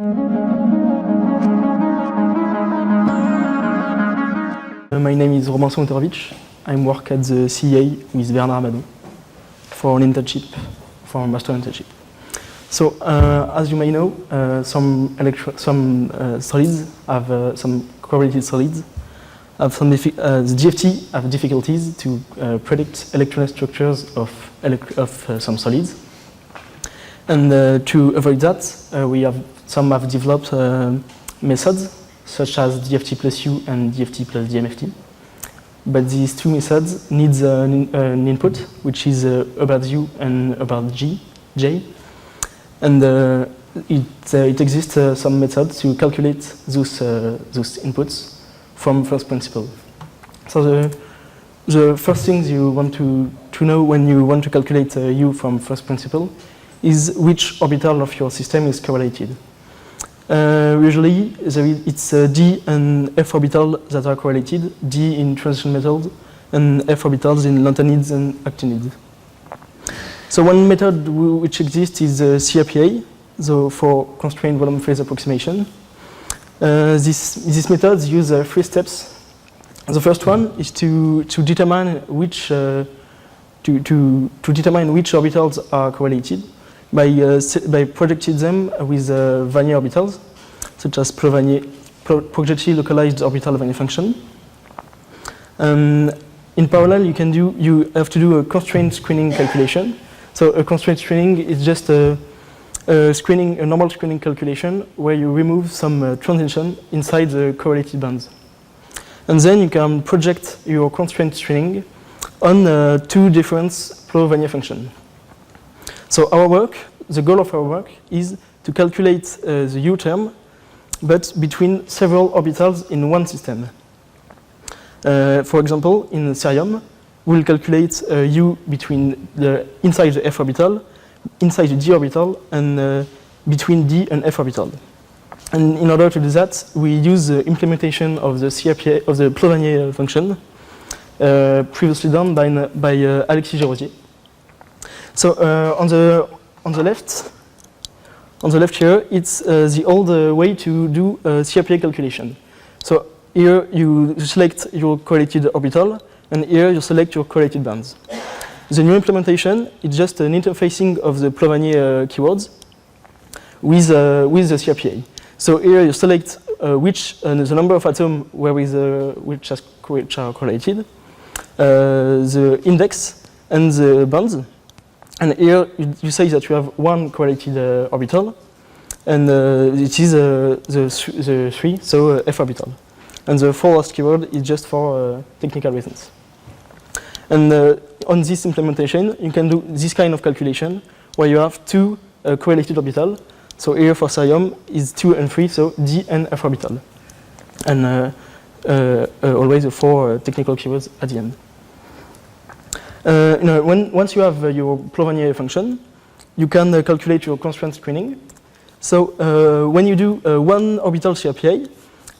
My name is Outerovitch. I work at the CEA with Bernard Amadou for an internship, for a master internship. So, as you may know, some solids have some correlated solids have some the GFT have difficulties to predict electron structures of some solids, and to avoid that, some have developed methods such as DFT plus U and DFT plus DMFT. But these two methods need an input, which is about U and about J. And it exists some methods to calculate those inputs from first principle. So the first thing you want to know when you want to calculate U from first principle is which orbital of your system is correlated. Usually, it's D and F orbitals that are correlated, D in transition metals and F orbitals in lanthanides and actinides. So one method which exists is cRPA, so for constrained volume phase approximation. These methods use 3 steps. The first one is to determine which orbitals are correlated by projecting them with Wannier orbitals, such as projectile localized orbital Wannier function. In parallel, you have to do a constraint screening calculation. So a constraint screening is just a normal screening calculation where you remove some transition inside the correlated bands. And then you can project your constraint screening on 2 different Wannier functions. So the goal of our work is to calculate the U term, but between several orbitals in one system. For example, in cerium, we'll calculate U between inside the F orbital, inside the D orbital, and between D and F orbital. And in order to do that, we use the implementation of the cRPA of the Wannier function, previously done by Alexis Gérosier. So on the left here, it's the old way to do cRPA calculation. So here you select your correlated orbital, and here you select your correlated bands. The new implementation is just an interfacing of the Wannier keywords with the cRPA. So here you select the number of atoms which are correlated, the index, and the bands. And here you say that you have one correlated orbital, and it is the 3, so F orbital. And the 4th keyword is just for technical reasons. And on this implementation, you can do this kind of calculation where you have 2 correlated orbitals. So here for cerium is 2 and 3, so D and F orbital. And always the 4 technical keywords at the end. Once you have your Wannier function, you can calculate your constraint screening. So when you do one orbital cRPA,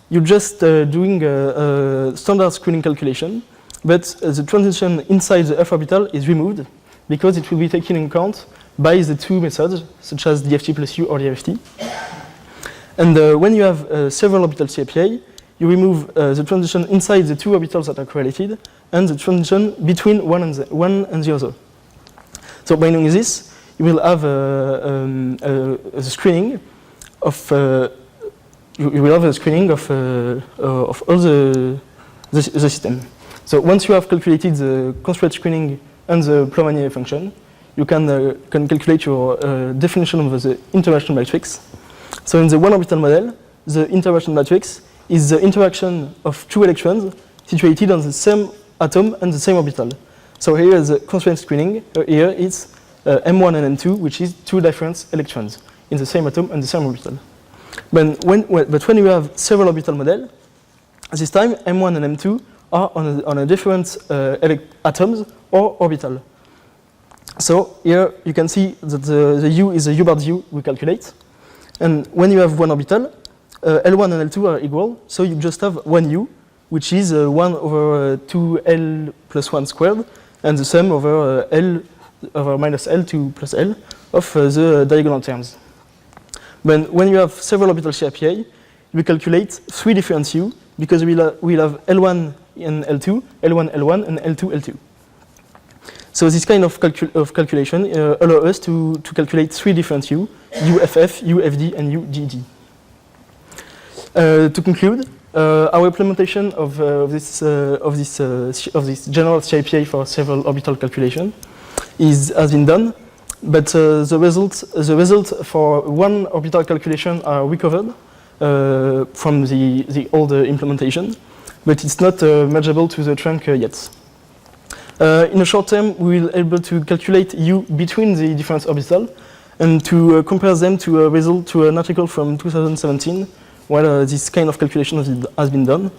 you're just doing a standard screening calculation, but the transition inside the F orbital is removed because it will be taken in account by the 2 methods, such as DFT plus U or DFT. And when you have several orbital cRPA, you remove the transition inside the 2 orbitals that are correlated and the transition between one and the other. So by doing this, you will have a screening of all the system. So once you have calculated the constraint screening and the Wannier function, you can calculate your definition of the interaction matrix. So in the one orbital model, the interaction matrix is the interaction of 2 electrons situated on the same atom and the same orbital. So here is the constraint screening. Here it's M1 and M2, which is 2 different electrons in the same atom and the same orbital. But when you have several orbital model, this time M1 and M2 are on a different atoms or orbital. So here you can see that the U is the U bar U we calculate. And when you have one orbital, L1 and L2 are equal, so you just have one U, which is 1 over 2L plus 1 squared, and the sum over L over minus L to plus L of the diagonal terms. But when you have several orbital cRPA, we calculate 3 different U, because we'll have L1 and L2, L1, L1, and L2, L2. So this kind of calculation allows us to calculate 3 different U, UFF, UFD, and UGD. To conclude, our implementation of this general cRPA for several orbital calculation has been done, but the results for one orbital calculation are recovered from the old implementation, but it's not mergeable to the trunk yet. In the short term, we will be able to calculate U between the different orbitals and to compare them to a result to an article from 2017 where this kind of calculation has been done,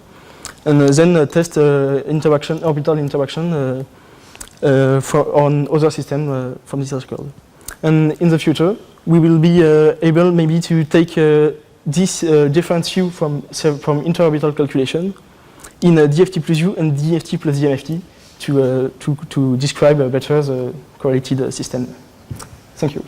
and then test orbital interaction on other systems from this article. And in the future, we will be able maybe to take this different U from interorbital calculation in a DFT plus U and DFT plus DMFT to describe better the correlated system. Thank you.